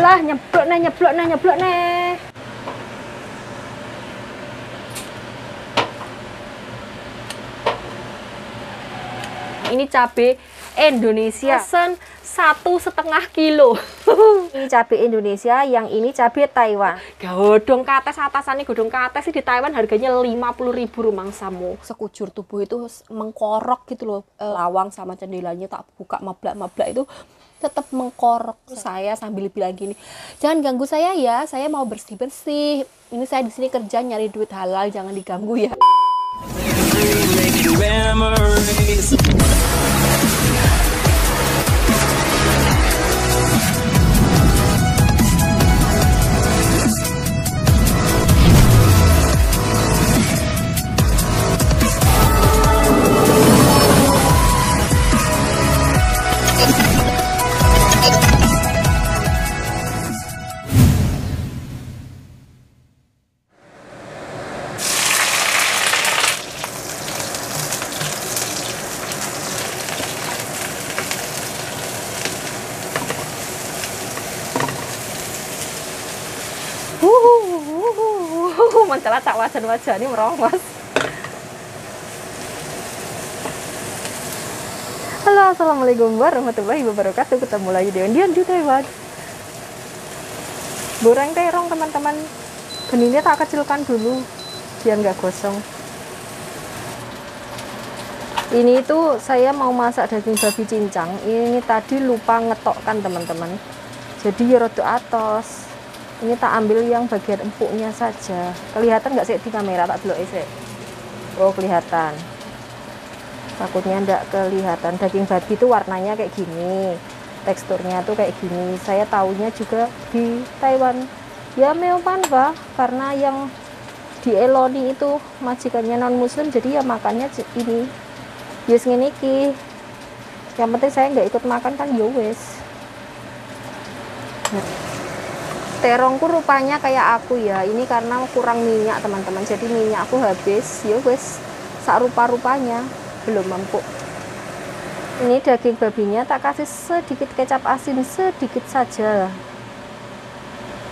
Bismillah, nyeblok nih, nyeblok nih, nyeblok nih. Ini cabai Indonesia, pesen 1,5 kilo. Ini cabai Indonesia, yang ini cabai Taiwan. Godong kates atasannya godong kates sih di Taiwan harganya 50.000 rumangsamu. Sekujur tubuh itu mengkorok gitu loh. Lawang sama cendelanya tak buka mablak-mablak itu tetap mengkorok. Saya sambil bilang gini, jangan ganggu saya ya, saya mau bersih-bersih. Ini saya di sini kerja nyari duit halal, jangan diganggu ya. Mencela tak wajan-wajan ini merongos. Halo, assalamualaikum warahmatullahi wabarakatuh. Ketemu lagi dengan Dian di Taiwan. Goreng terong teman-teman. Benihnya tak kecilkan dulu biar nggak gosong. Ini itu saya mau masak daging babi cincang. Ini tadi lupa ngetokkan teman-teman. Jadi rada atos. Ini tak ambil yang bagian empuknya saja. Kelihatan nggak sih di kamera? Tak delok sih. Oh, kelihatan. Takutnya nggak kelihatan. Daging babi itu warnanya kayak gini. Teksturnya tuh kayak gini. Saya taunya juga di Taiwan. Ya meopan bah, karena yang di Eloni itu majikannya non muslim, jadi ya makannya ini. Yes ngene iki. Yang penting saya nggak ikut makan kan ya wes. Terongku rupanya kayak aku ya, ini karena kurang minyak teman-teman, jadi minyak aku habis ya wes sak rupa-rupanya belum mampu. Ini daging babinya tak kasih sedikit kecap asin sedikit saja,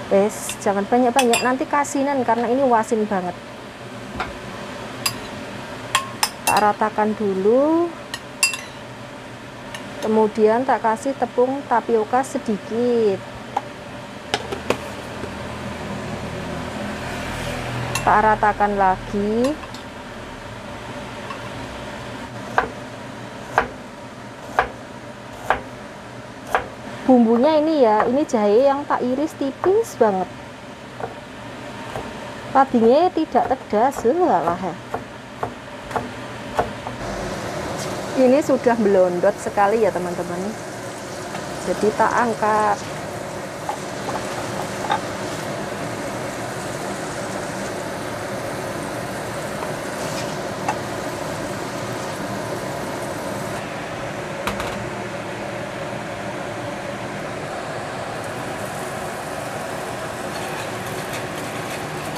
wes jangan banyak-banyak, nanti kasinan karena ini wasin banget. Tak ratakan dulu, kemudian tak kasih tepung tapioka sedikit. Tak ratakan lagi. Bumbunya ini ya, ini jahe yang tak iris tipis banget. Tadinya tidak pedas, lah ya. Ini sudah melondot sekali ya teman-teman. Jadi tak angkat.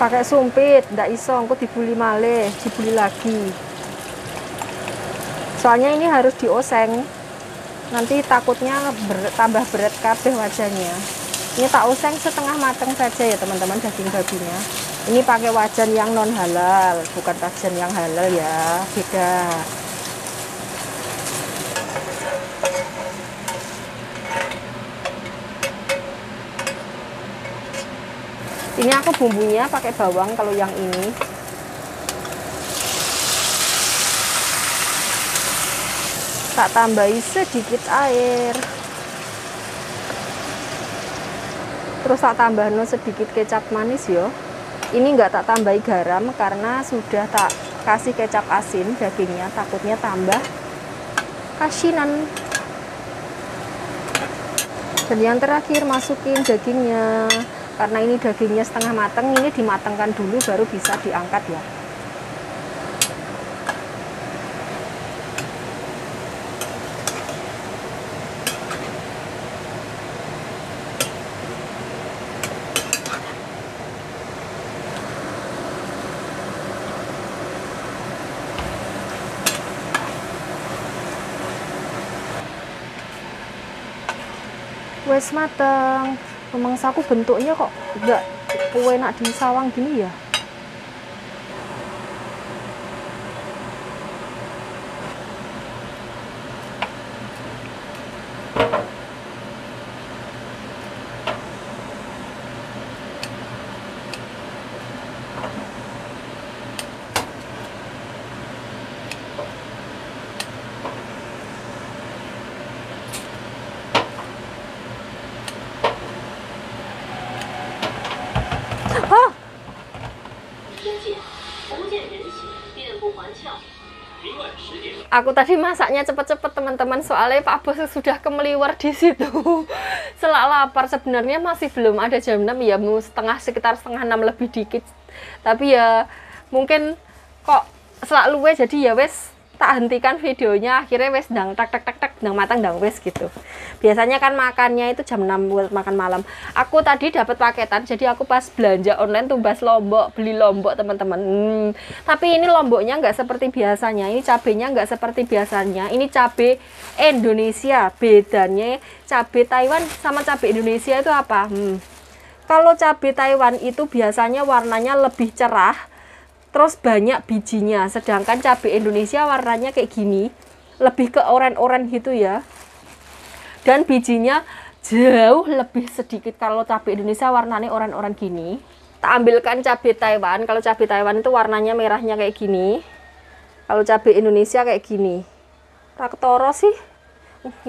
Pakai sumpit, ndak iso, aku dibuli malih, dibuli lagi. Soalnya ini harus dioseng, nanti takutnya tambah berat kabeh wajahnya. Ini tak oseng setengah matang saja ya teman-teman daging babinya. Ini pakai wajan yang non halal, bukan wajan yang halal ya, beda. Ini aku bumbunya pakai bawang kalau yang ini. Tak tambahi sedikit air. Terus tak tambahin sedikit kecap manis yo. Ini enggak tak tambahi garam karena sudah tak kasih kecap asin dagingnya, takutnya tambah kasinan. Dan yang terakhir masukin dagingnya. Karena ini dagingnya setengah matang, ini dimatangkan dulu baru bisa diangkat ya. Wes mateng. Rumangsaku bentuknya kok nggak enak di sawang gini ya. Aku tadi masaknya cepet-cepet teman-teman, soalnya Pak Bos sudah kemeliwar di situ. Selak lapar, sebenarnya masih belum ada jam 6 ya, mau sekitar setengah 6 lebih dikit. Tapi ya mungkin kok selak luwe, jadi ya wes tak hentikan videonya, akhirnya wes ndang tak ndang matang ndang wes gitu. Biasanya kan makannya itu jam 6 buat makan malam. Aku tadi dapat paketan, jadi aku pas belanja online tumbas lombok, beli lombok teman-teman. Tapi ini lomboknya nggak seperti biasanya, ini cabenya nggak seperti biasanya. Ini cabe Indonesia. Bedanya cabe Taiwan sama cabe Indonesia itu apa? Kalau cabe Taiwan itu biasanya warnanya lebih cerah, terus banyak bijinya, sedangkan cabai Indonesia warnanya kayak gini, lebih ke oranye-oranye gitu ya, dan bijinya jauh lebih sedikit. Kalau cabai Indonesia warnanya oranye-oranye gini. Tak ambilkan cabai Taiwan. Kalau cabai Taiwan itu warnanya merahnya kayak gini, kalau cabai Indonesia kayak gini. Raktoro sih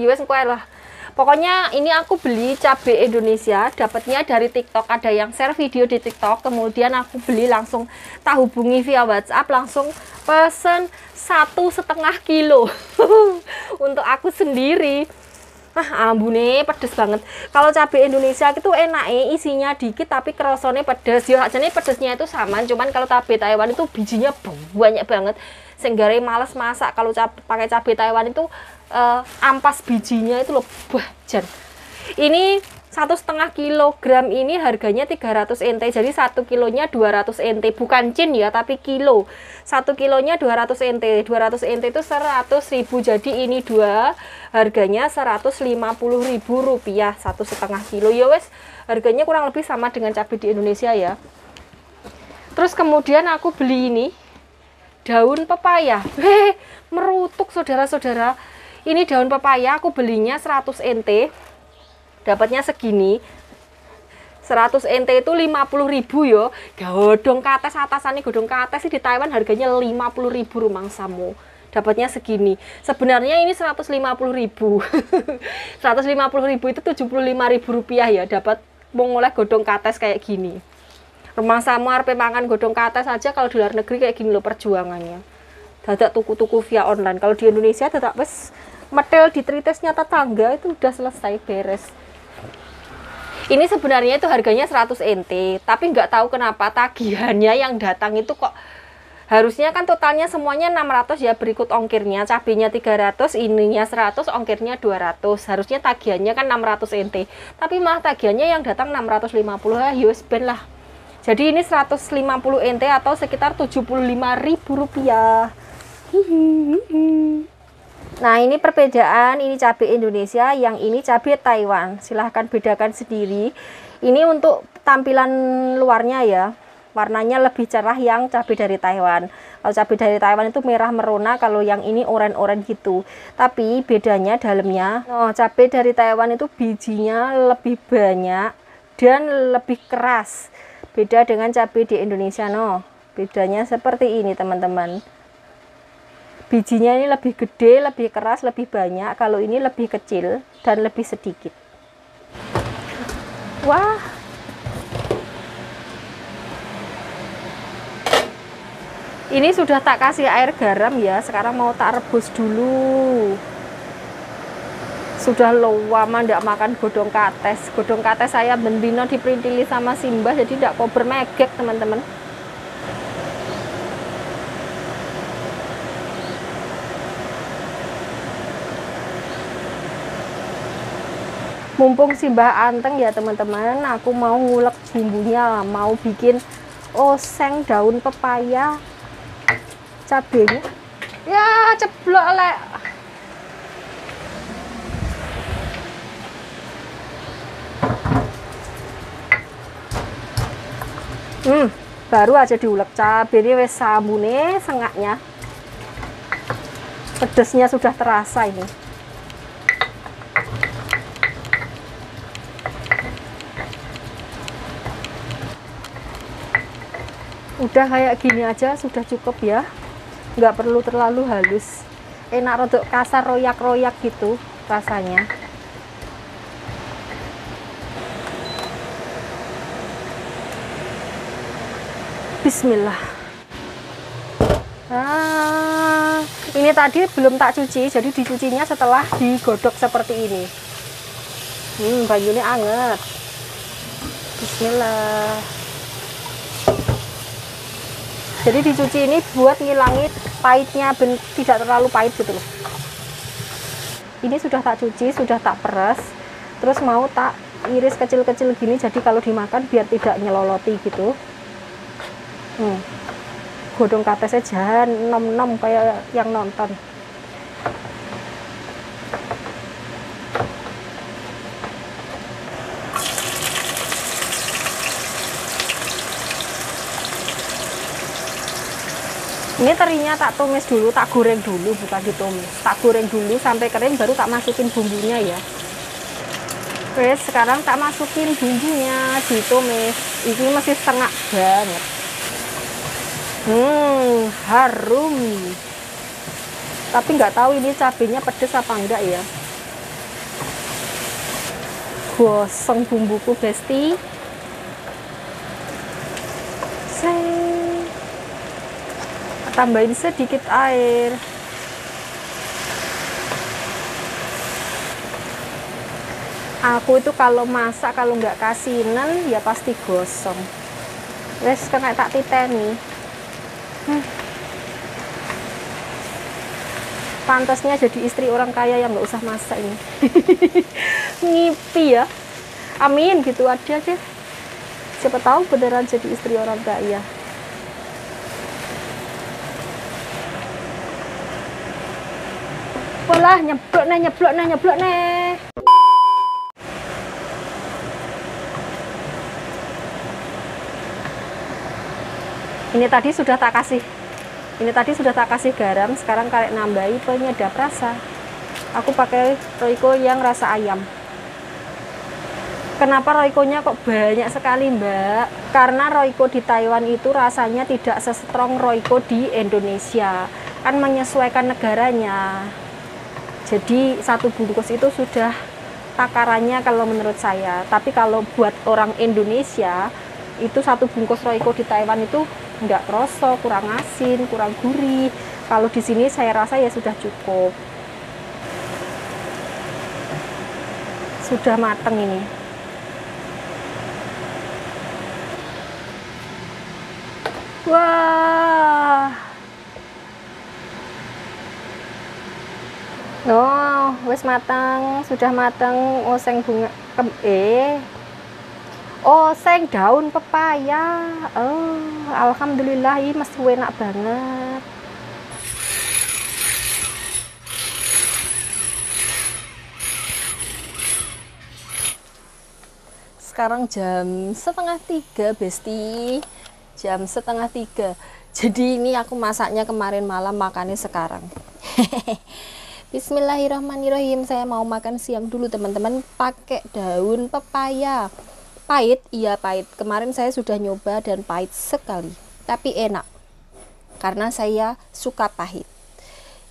US kue lah. Pokoknya ini aku beli cabai Indonesia, dapatnya dari TikTok, ada yang share video di TikTok, kemudian aku beli langsung, tak hubungi via WhatsApp, langsung pesen 1,5 kilo untuk aku sendiri. Ambune pedes banget. Kalau cabai Indonesia itu enaknya isinya dikit tapi kerosone pedes. Ya jadi pedesnya itu sama, cuman kalau cabai Taiwan itu bijinya banyak banget. Sehingga males masak. Kalau pakai cabai Taiwan itu ampas bijinya itu loh, jan. Ini 1,5 kilogram ini harganya 300 NT, jadi 1 kilonya 200 NT, bukan cin ya tapi kilo. 1 kilonya 200 NT, 200 NT itu 100.000, jadi ini dua harganya 150.000 rupiah 1,5 kilo. Ya wes, harganya kurang lebih sama dengan cabai di Indonesia ya. Terus kemudian aku beli ini daun pepaya. Merutuk saudara-saudara. Ini daun pepaya aku belinya 100 NT, dapatnya segini. 100 NT itu 50.000 yo. Godong kates atasannya godong kates sih di Taiwan harganya 50.000 rumangsamu. Dapatnya segini. Sebenarnya ini 150.000. 150.000 itu 75.000 rupiah ya, dapat mengoleh godong kates kayak gini. Rumangsamu arep mangan godong kates aja kalau di luar negeri kayak gini loh perjuangannya. Dadak tuku-tuku via online. Kalau di Indonesia dadak wes metel di tritesnya tetangga itu udah selesai beres. Ini sebenarnya itu harganya 100 NT, tapi nggak tahu kenapa tagihannya yang datang itu kok harusnya kan totalnya semuanya 600 ya, berikut ongkirnya, cabenya 300, ininya 100, ongkirnya 200. Harusnya tagihannya kan 600 NT, tapi malah tagihannya yang datang 650 US ben lah. Jadi ini 150 NT atau sekitar 75.000 rupiah. Nah ini perbedaan, ini cabai Indonesia, yang ini cabai Taiwan. Silahkan bedakan sendiri. Ini untuk tampilan luarnya ya, warnanya lebih cerah yang cabai dari Taiwan. Kalau cabai dari Taiwan itu merah merona, kalau yang ini oranye-oranye gitu. Tapi bedanya dalamnya, cabai dari Taiwan itu bijinya lebih banyak dan lebih keras. Beda dengan cabai di Indonesia, bedanya seperti ini teman-teman. Bijinya ini lebih gede, lebih keras, lebih banyak. Kalau ini lebih kecil dan lebih sedikit. Wah. Ini sudah tak kasih air garam ya. Sekarang mau tak rebus dulu. Sudah lama ndak makan godong kates. Godong kates saya bendino diperintili sama Simbah, jadi ndak kober megek teman-teman. Mumpung Simbah anteng ya teman-teman, aku mau ngulek bumbunya, mau bikin oseng daun pepaya, cabenya. Ya ceblok lek. Baru aja diulek, cabenya wes sabune sengaknya. Pedesnya sudah terasa ini. Udah kayak gini aja sudah cukup ya, nggak perlu terlalu halus. Enak rodok kasar, royak-royak gitu rasanya. Bismillah. Ini tadi belum tak cuci, jadi dicucinya setelah digodok seperti ini. Banyunya anget. Bismillah. Jadi dicuci ini buat ngilangi pahitnya, tidak terlalu pahit gitu loh. Ini sudah tak cuci, sudah tak peres, terus mau tak iris kecil-kecil gini, jadi kalau dimakan biar tidak nyeloloti gitu. Godong katesnya jangan nom-nom kayak yang nonton. Ini terinya tak tumis dulu, tak goreng dulu, bukan ditumis. Tak goreng dulu sampai kering, baru tak masukin bumbunya ya. Oke, sekarang tak masukin bumbunya, ditumis. Ini masih setengah banget. Harum. Tapi nggak tahu ini cabenya pedes apa enggak ya. Gosong bumbuku, besti. Tambahin sedikit air. Aku itu kalau masak, kalau nggak kasinan ya pasti gosong. Wes kena tak titeni. Pantasnya jadi istri orang kaya yang nggak usah masak ini. Ngipi ya. Amin gitu aja deh. Siapa tahu beneran jadi istri orang kaya. Walah, nyeblok nih. Ini tadi sudah tak kasih garam, sekarang karek nambahi penyedap rasa. Aku pakai Royco yang rasa ayam. Kenapa Royco-nya kok banyak sekali, Mbak? Karena Royco di Taiwan itu rasanya tidak sestrong Royco di Indonesia. Kan menyesuaikan negaranya. Jadi satu bungkus itu sudah takarannya kalau menurut saya. Tapi kalau buat orang Indonesia, itu satu bungkus Royco di Taiwan itu nggak kroso, kurang asin, kurang gurih. Kalau di sini saya rasa ya sudah cukup. Sudah mateng ini. Wah. Oh, wes matang, sudah matang. Oseng bunga oseng daun pepaya. Oh, alhamdulillah ini masih enak banget. Sekarang jam 2:30, Besti. Jam 2:30. Jadi ini aku masaknya kemarin malam, makannya sekarang. Bismillahirrahmanirrahim. Saya mau makan siang dulu, teman-teman, pakai daun pepaya. Pahit, iya pahit. Kemarin saya sudah nyoba dan pahit sekali. Tapi enak. Karena saya suka pahit.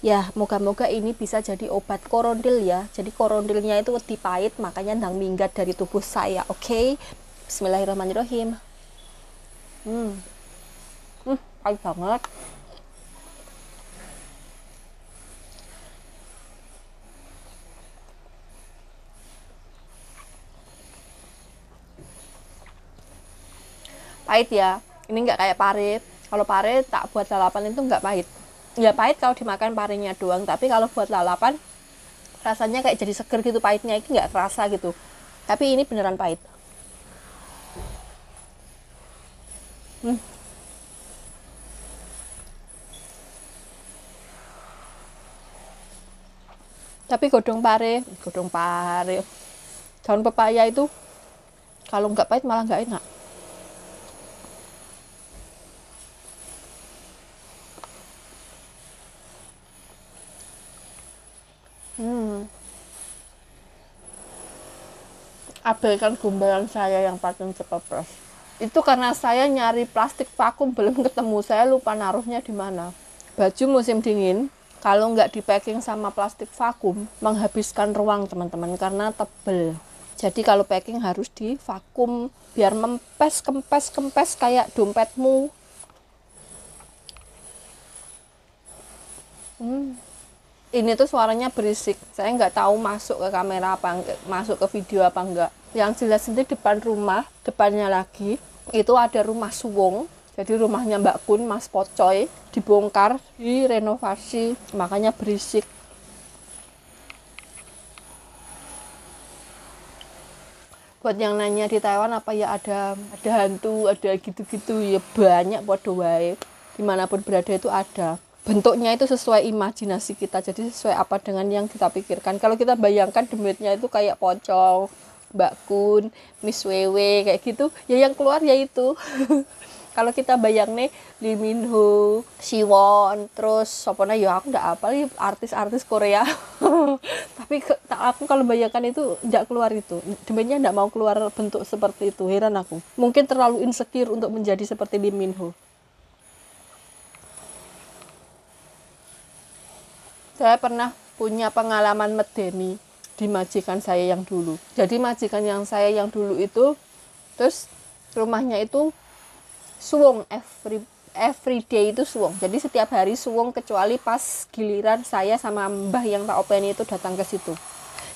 Ya, moga-moga ini bisa jadi obat korondil ya. Jadi korondilnya itu lebih pahit, makanya ndang minggat dari tubuh saya. Oke. Bismillahirrahmanirrahim. Pahit banget. Pahit ya, ini nggak kayak pare. Kalau pare tak buat lalapan itu nggak pahit. Ya pahit kalau dimakan parenya doang, tapi kalau buat lalapan rasanya kayak jadi seger gitu, pahitnya ini nggak terasa gitu. Tapi ini beneran pahit. Tapi godong pare, daun pepaya itu kalau nggak pahit malah nggak enak. abaikan gombalan saya yang paling kepepes. Itu karena saya nyari plastik vakum belum ketemu, saya lupa naruhnya di mana. Baju musim dingin kalau nggak di packing sama plastik vakum menghabiskan ruang teman-teman karena tebel. Jadi kalau packing harus di vakum biar kempes kayak dompetmu. Ini tuh suaranya berisik. Saya nggak tahu masuk ke kamera apa enggak, masuk ke video apa enggak. Yang jelas nanti depan rumah, depannya lagi itu ada rumah suwung. Jadi rumahnya Mbak Kun, Mas Pocoy, dibongkar, direnovasi, makanya berisik. Buat yang nanya di Taiwan apa ya ada hantu, ada gitu-gitu, ya banyak podo wae. Dimanapun berada itu ada. Bentuknya itu sesuai imajinasi kita, jadi sesuai apa dengan yang kita pikirkan. Kalau kita bayangkan demitnya itu kayak pocong, Mbak Kun, Miss Wewe kayak gitu, ya yang keluar ya itu. Kalau kita bayang nih Lee Min Ho, Siwon, terus sopona ya aku nggak apa nih artis-artis Korea. Tapi aku kalau bayangkan itu nggak keluar itu. Demitnya nggak mau keluar bentuk seperti itu. Heran aku. Mungkin terlalu insecure untuk menjadi seperti Lee Min Ho. Saya pernah punya pengalaman medeni di majikan saya yang dulu. Jadi majikan yang saya yang dulu itu, terus rumahnya itu suwung, every day itu suwung. Jadi setiap hari suwung kecuali pas giliran saya sama mbah yang tak openi itu datang ke situ.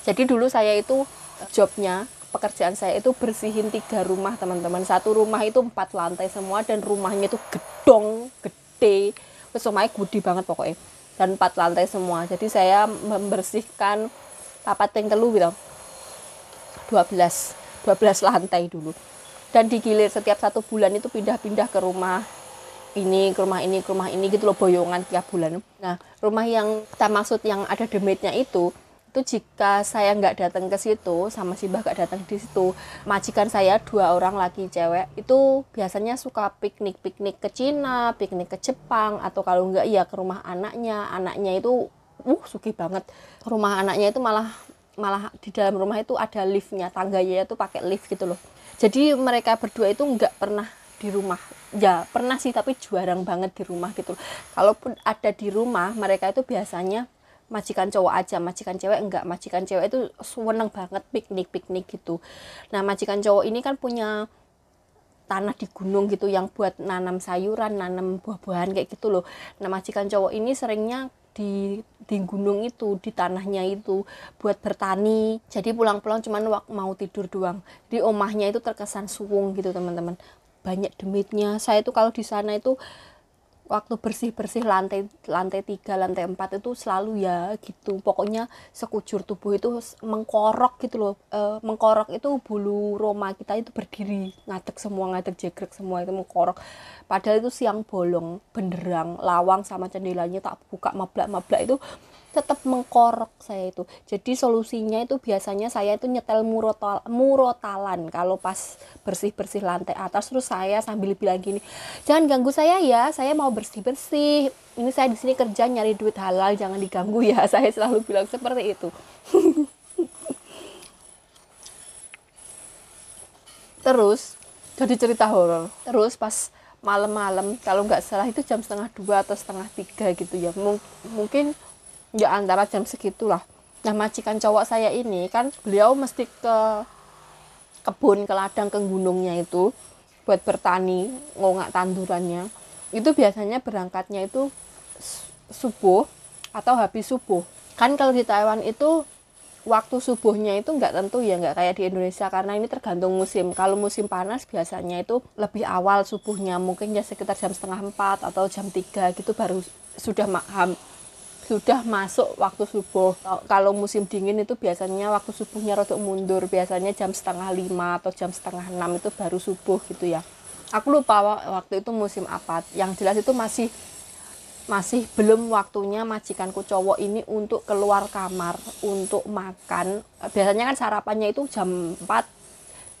Jadi dulu saya itu jobnya, pekerjaan saya itu bersihin 3 rumah teman-teman. Satu rumah itu 4 lantai semua dan rumahnya itu gedong, gede. Rumahnya gede banget pokoknya. Dan 4 lantai semua. Jadi saya membersihkan papat yang telu bilang 12 lantai dulu. Dan digilir setiap 1 bulan itu pindah-pindah ke rumah ini, ke rumah ini, ke rumah ini gitu loh, boyongan tiap bulan. Nah, rumah yang kita maksud yang ada demitnya itu jika saya nggak datang ke situ, sama si mbah nggak datang di situ, majikan saya 2 orang laki cewek, itu biasanya suka piknik ke Cina, piknik ke Jepang, atau kalau nggak ya ke rumah anaknya itu, sugih banget. Rumah anaknya itu malah di dalam rumah itu ada liftnya, tangganya itu pakai lift gitu loh. Jadi mereka berdua itu nggak pernah di rumah, ya pernah sih tapi jarang banget di rumah gitu. Kalaupun ada di rumah, mereka itu biasanya majikan cowok aja, majikan cewek enggak. Majikan cewek itu seneng banget piknik gitu. Nah majikan cowok ini kan punya tanah di gunung gitu yang buat nanam sayuran, nanam buah-buahan kayak gitu loh. Nah majikan cowok ini seringnya di gunung itu, di tanahnya itu buat bertani. Jadi pulang-pulang cuman mau tidur doang. Di omahnya itu terkesan suwung gitu teman-teman. Banyak demitnya. Saya itu kalau di sana itu waktu bersih-bersih lantai 3, lantai 4 itu selalu ya gitu. Pokoknya sekujur tubuh itu mengkorok gitu loh. Mengkorok itu bulu roma kita itu berdiri, ngadeg jegrek semua itu mengkorok. Padahal itu siang bolong, benderang, lawang sama jendelanya tak buka mablak-mablak itu tetap mengkorok saya itu. Jadi solusinya itu biasanya saya itu nyetel murotalan kalau pas bersih-bersih lantai atas, terus saya sambil bilang gini, jangan ganggu saya ya, saya mau bersih-bersih, ini saya di sini kerja nyari duit halal, jangan diganggu ya. Saya selalu bilang seperti itu. Terus jadi cerita horor. Terus pas malam-malam, kalau nggak salah itu jam 1:30 atau 2:30 gitu ya, mungkin ya antara jam segitulah. Nah majikan cowok saya ini kan beliau mesti ke kebun, ke ladang, ke gunungnya itu buat bertani, ngongak tandurannya. Itu biasanya berangkatnya itu subuh atau habis subuh. Kan kalau di Taiwan itu waktu subuhnya itu nggak tentu ya, nggak kayak di Indonesia karena ini tergantung musim. Kalau musim panas biasanya itu lebih awal subuhnya, mungkin ya sekitar jam 3:30 atau jam 3 gitu baru sudah masuk waktu subuh. Kalau musim dingin itu biasanya waktu subuhnya rada mundur, biasanya jam 4:30 atau jam 5:30 itu baru subuh gitu ya. Aku lupa waktu itu musim apa. Yang jelas itu masih belum waktunya majikanku cowok ini untuk keluar kamar untuk makan. Biasanya kan sarapannya itu jam 4,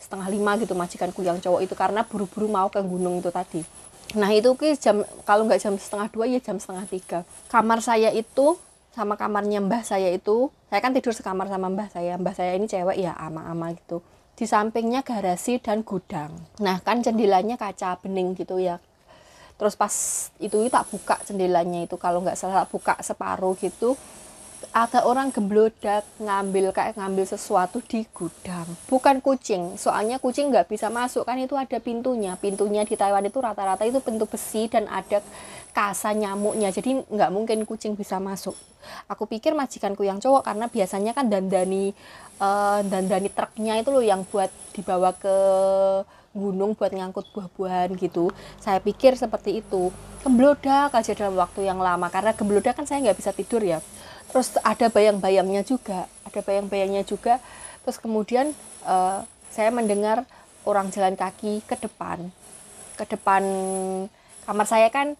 4:30 gitu majikanku yang cowok itu, karena buru-buru mau ke gunung itu tadi. Nah itu jam, kalau nggak jam 1:30 ya jam 2:30. Kamar saya itu sama kamarnya mbah saya itu, saya kan tidur sekamar sama mbah saya ini cewek ya, ama-ama gitu. di sampingnya garasi dan gudang. Nah kan jendelanya kaca bening gitu ya. Terus pas itu tak buka jendelanya itu, kalau nggak salah buka separuh gitu, ada orang gemblodak ngambil sesuatu di gudang. Bukan kucing, soalnya kucing nggak bisa masuk kan, itu ada pintunya. Pintunya di Taiwan itu rata-rata itu pintu besi dan ada kasa nyamuknya, jadi nggak mungkin kucing bisa masuk. Aku pikir majikanku yang cowok, karena biasanya kan dandani truknya itu loh yang buat dibawa ke gunung buat ngangkut buah-buahan gitu. Saya pikir seperti itu. Gemblodak aja dalam waktu yang lama, karena gemblodak kan saya nggak bisa tidur ya. Terus ada bayang-bayangnya juga, terus kemudian saya mendengar orang jalan kaki ke depan kamar saya kan,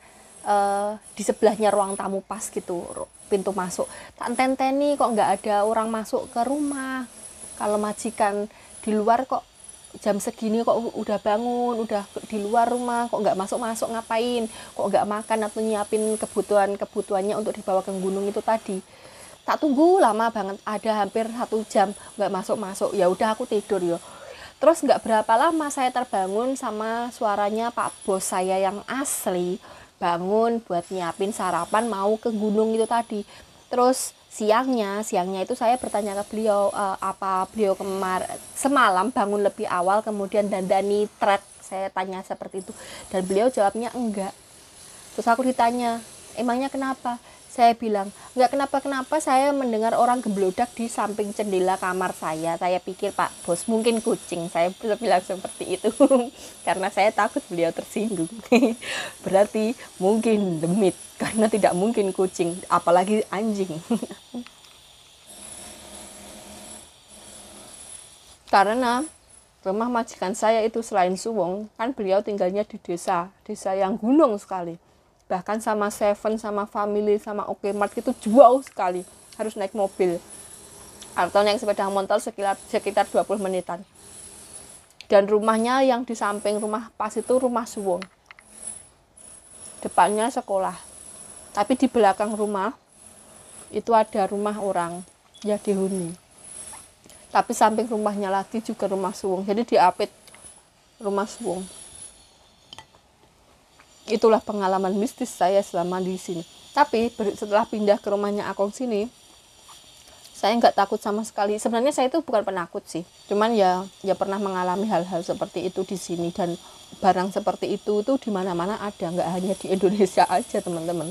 di sebelahnya ruang tamu pas gitu, pintu masuk. Tak tenteni kok nggak ada orang masuk ke rumah, kalau majikan di luar kok jam segini kok udah bangun, udah di luar rumah, kok nggak masuk ngapain, kok nggak makan atau nyiapin kebutuhannya untuk dibawa ke gunung itu tadi. Tak tunggu lama banget, ada hampir 1 jam nggak masuk. Ya udah aku tidur yo. Terus nggak berapa lama saya terbangun sama suaranya Pak Bos saya yang asli, bangun buat nyiapin sarapan mau ke gunung itu tadi. Terus siangnya itu saya bertanya ke beliau, apa beliau semalam bangun lebih awal kemudian dandani truk, saya tanya seperti itu, dan beliau jawabnya enggak. Terus aku ditanya, emangnya kenapa? Saya bilang, enggak kenapa-kenapa, saya mendengar orang gemblodak di samping jendela kamar saya. Saya pikir Pak Bos mungkin kucing, saya bilang seperti itu. Karena saya takut beliau tersinggung. Berarti mungkin demit, karena tidak mungkin kucing, apalagi anjing. Karena rumah majikan saya itu selain Suwung, kan beliau tinggalnya di desa yang gunung sekali. Bahkan sama Seven, sama Family, sama Okmart itu jauh sekali, harus naik mobil atau naik sepeda motor sekitar 20 menitan. Dan rumahnya yang di samping rumah pas itu rumah Suwung, depannya sekolah, tapi di belakang rumah itu ada rumah orang ya dihuni, tapi samping rumahnya lagi juga rumah Suwung, jadi diapit rumah Suwung. Itulah pengalaman mistis saya selama di sini. Tapi setelah pindah ke rumahnya Akong sini, saya nggak takut sama sekali. Sebenarnya saya itu bukan penakut sih, cuman ya pernah mengalami hal-hal seperti itu di sini, dan barang seperti itu tuh di mana-mana ada, nggak hanya di Indonesia aja teman-teman.